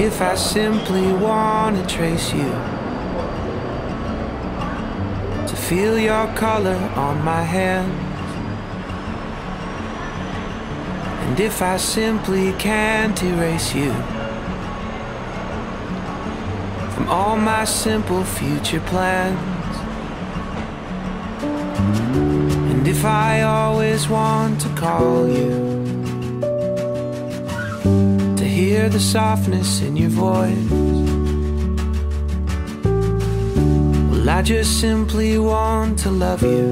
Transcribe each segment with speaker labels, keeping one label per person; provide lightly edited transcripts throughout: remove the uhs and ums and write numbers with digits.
Speaker 1: if I simply wanna trace you, to feel your color on my hands, and if I simply can't erase you from all my simple future plans, and if I always want to call you, to hear the softness in your voice, well, I just simply want to love you,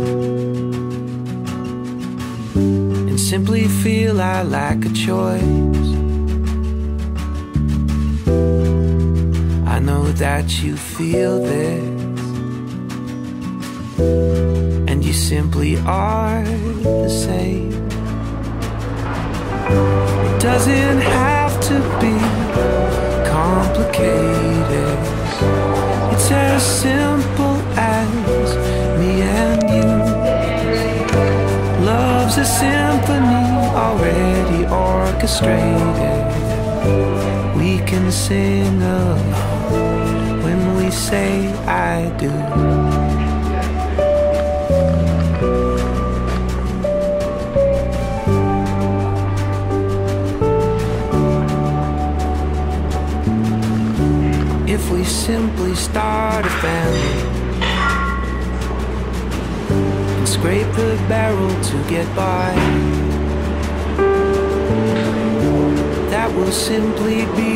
Speaker 1: and simply feel I lack a choice. I know that you feel this, and you simply are the same. It doesn't have to be complicated. It's as simple as me and you. Love's a symphony already orchestrated. We can sing along when we say I do. If we simply start a family and scrape the barrel to get by, that will simply be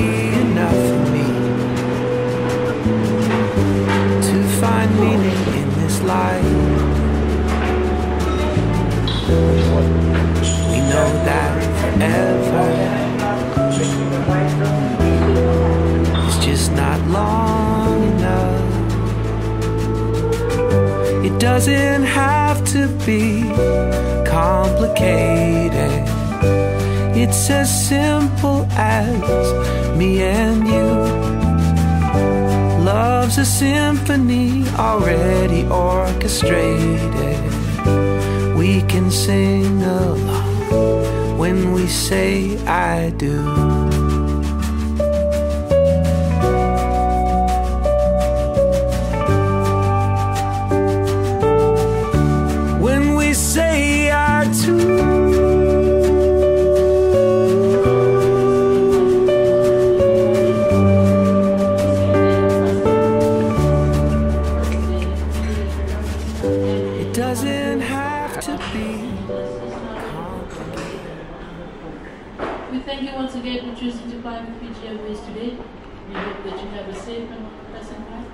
Speaker 1: enough for me to find meaning in this life. We know that forever is just not long enough. It doesn't have to be complicated. It's as simple as me and you. Love's a symphony already orchestrated. We can sing along when we say I do. When we say I do. Doesn't have to be complicated.
Speaker 2: We thank you once again for choosing to fly with Fiji Airways today. We hope that you have a safe and pleasant flight.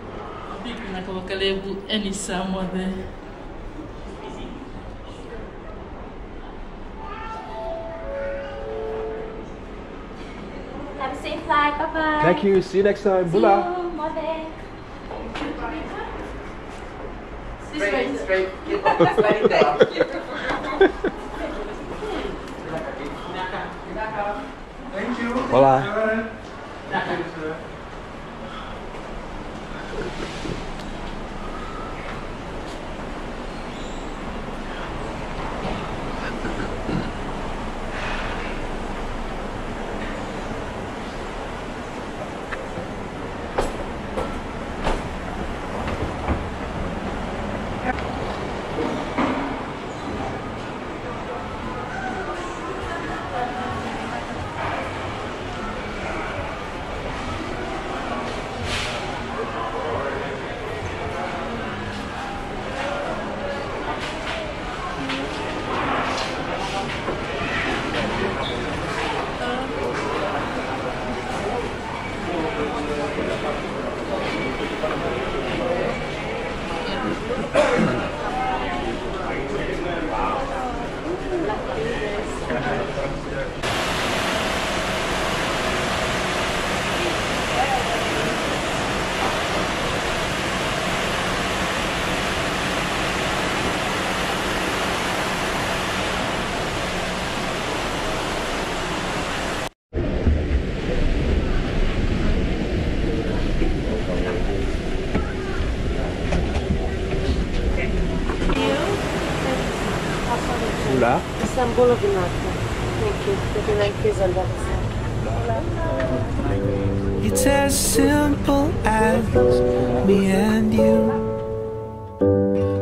Speaker 2: I think we're not going to go any summer there.
Speaker 3: Have a safe flight. Bye bye.
Speaker 4: Thank you. See you next time. Bula.
Speaker 5: Straight. Slide down. Thank you.
Speaker 4: Hola. Hola.
Speaker 6: Istanbul of Thank you. 39 days on that side.
Speaker 1: It's as simple as me and you.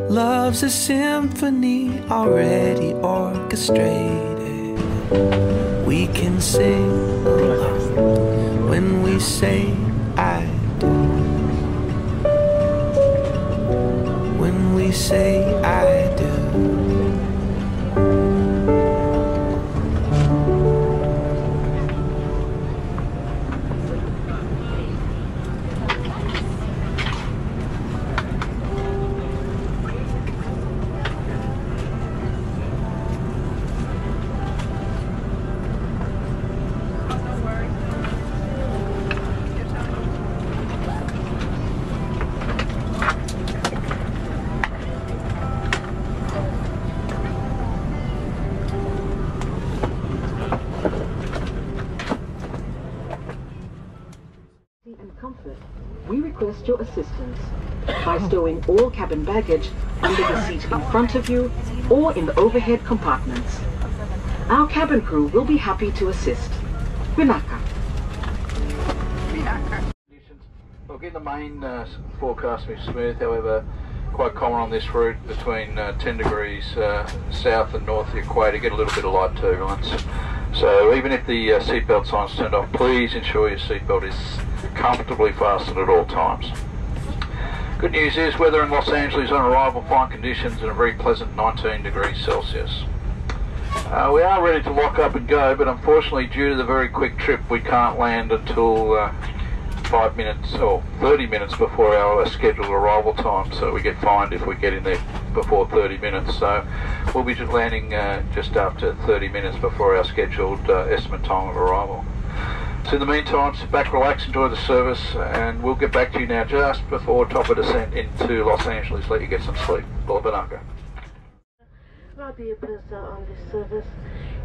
Speaker 1: Love's a symphony already orchestrated. We can sing along when we say I do. When we say I do.
Speaker 3: Comfort, we request your assistance by stowing all cabin baggage under the seat in front of you or in the overhead compartments. Our cabin crew will be happy to assist. Vinaka.
Speaker 6: Look, in the main forecast is smooth, however, quite common on this route between 10 degrees south and north of the equator, get a little bit of light turbulence. So even if the seatbelt sign's turned off, please ensure your seatbelt is comfortably fastened at all times. Good news is weather in Los Angeles on arrival, fine conditions and a very pleasant 19 degrees Celsius. We are ready to lock up and go, but unfortunately due to the very quick trip we can't land until 5 minutes or 30 minutes before our scheduled arrival time, so we get fined if we get in there before 30 minutes. So we'll be landing just after 30 minutes before our scheduled estimate time of arrival. So in the meantime, sit back, relax, enjoy the service, and we'll get back to you now just before top of descent into Los Angeles, let you get some sleep. Lord Vinaka.
Speaker 7: Dear Purser on this service,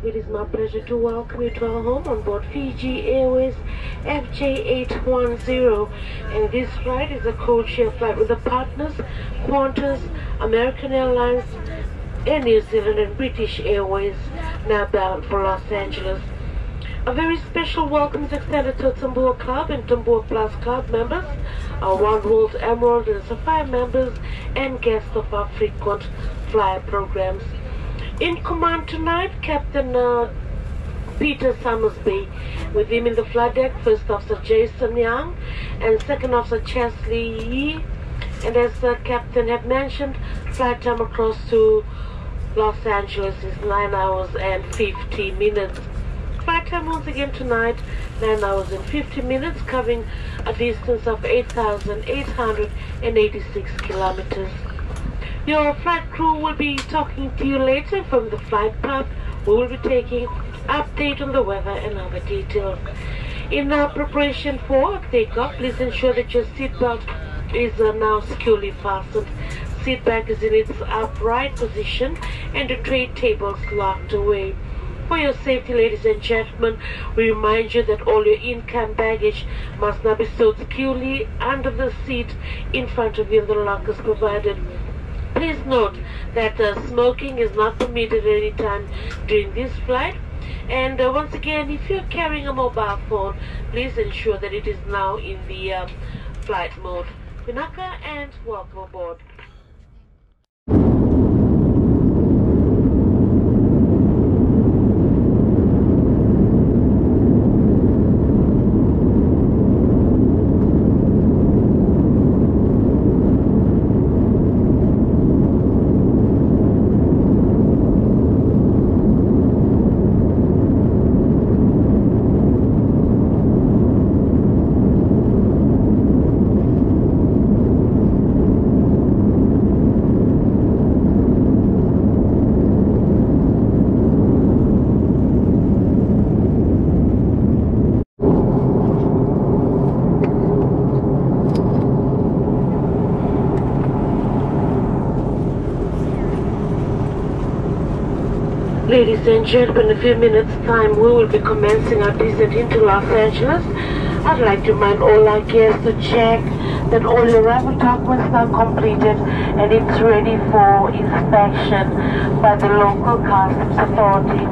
Speaker 7: it is my pleasure to welcome you to our home on board Fiji Airways FJ810, and this flight is a code-share flight with the partners Qantas, American Airlines, Air New Zealand and British Airways, now bound for Los Angeles. A very special welcome is extended to Tambua Club and Tambua Plus Club members, our One World Emerald and Sapphire members, and guests of our frequent flyer programs. In command tonight, Captain Peter Summersby. With him in the flight deck, First Officer Jason Young and Second Officer Chesley Yee. And as the Captain had mentioned, flight time across to Los Angeles is 9 hours and 50 minutes. Flight time once again tonight, 9 hours and 50 minutes, covering a distance of 8,886 kilometers. Your flight crew will be talking to you later from the flight path. We will be taking update on the weather and other details. In our preparation for takeoff, please ensure that your seatbelt is now securely fastened. Seat back is in its upright position and the tray tables locked away. For your safety, ladies and gentlemen, we remind you that all your in-cab baggage must now be stowed securely under the seat in front of you in the lockers provided. Please note that smoking is not permitted at any time during this flight. And once again, if you're carrying a mobile phone, please ensure that it is now in the flight mode. Vinaka, and welcome aboard. Ladies and gentlemen, in a few minutes' time, we will be commencing our descent into Los Angeles. I'd like to remind all our guests to check that all your arrival documents are completed and it's ready for inspection by the local customs authority.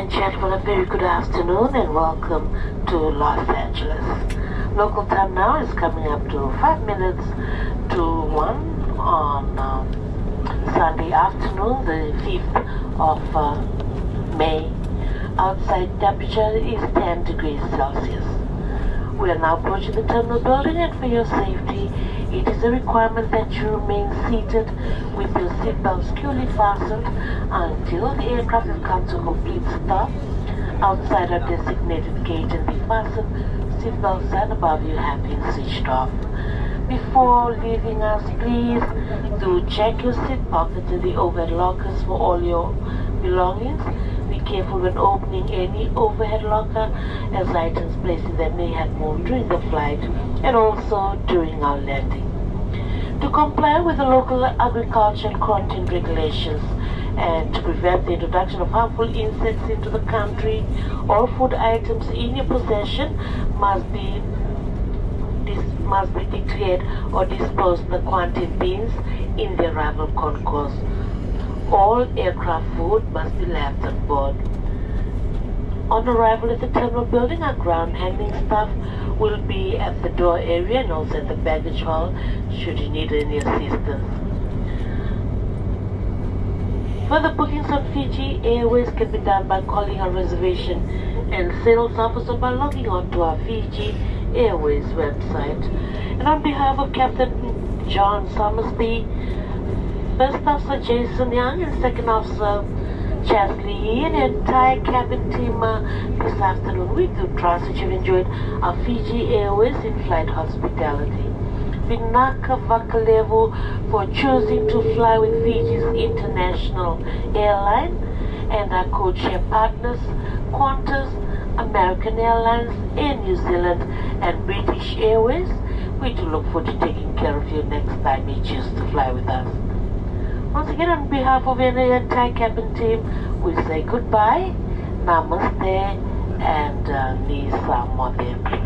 Speaker 7: and gentlemen, a very good afternoon and welcome to Los Angeles. Local time now is coming up to 5 minutes to 1 on Sunday afternoon, the 5th of May. Outside temperature is 10 degrees Celsius. We are now approaching the terminal building, and for your safety, it is a requirement that you remain seated with your seatbelt securely fastened until the aircraft has come to a complete stop outside our designated gate, and the fastened seatbelt sign above you have been switched off. Before leaving us, please do check your seat pockets and the overhead lockers for all your belongings. Be careful when opening any overhead locker, as items placed in them may have moved during the flight and also during our landing. To comply with the local agriculture and quarantine regulations and to prevent the introduction of harmful insects into the country, all food items in your possession must be declared or disposed in the quarantine bins in the arrival concourse. All aircraft food must be left on board. On arrival at the terminal building, our ground handling staff will be at the door area and also at the baggage hall should you need any assistance. Further bookings on Fiji Airways can be done by calling our reservation and sales office or by logging on to our Fiji Airways website. And on behalf of Captain John Somersby, First Officer Jason Young and Second Officer Chesley Yee and the entire cabin team this afternoon, we do trust that you've enjoyed our Fiji Airways in-flight hospitality. Vinaka Vakalevu for choosing to fly with Fiji's international airline, and our code-share partners, Qantas, American Airlines, Air New Zealand and British Airways. We do look forward to taking care of you next time you choose to fly with us. Once again, on behalf of the entire cabin team, we say goodbye, namaste, and ni samode.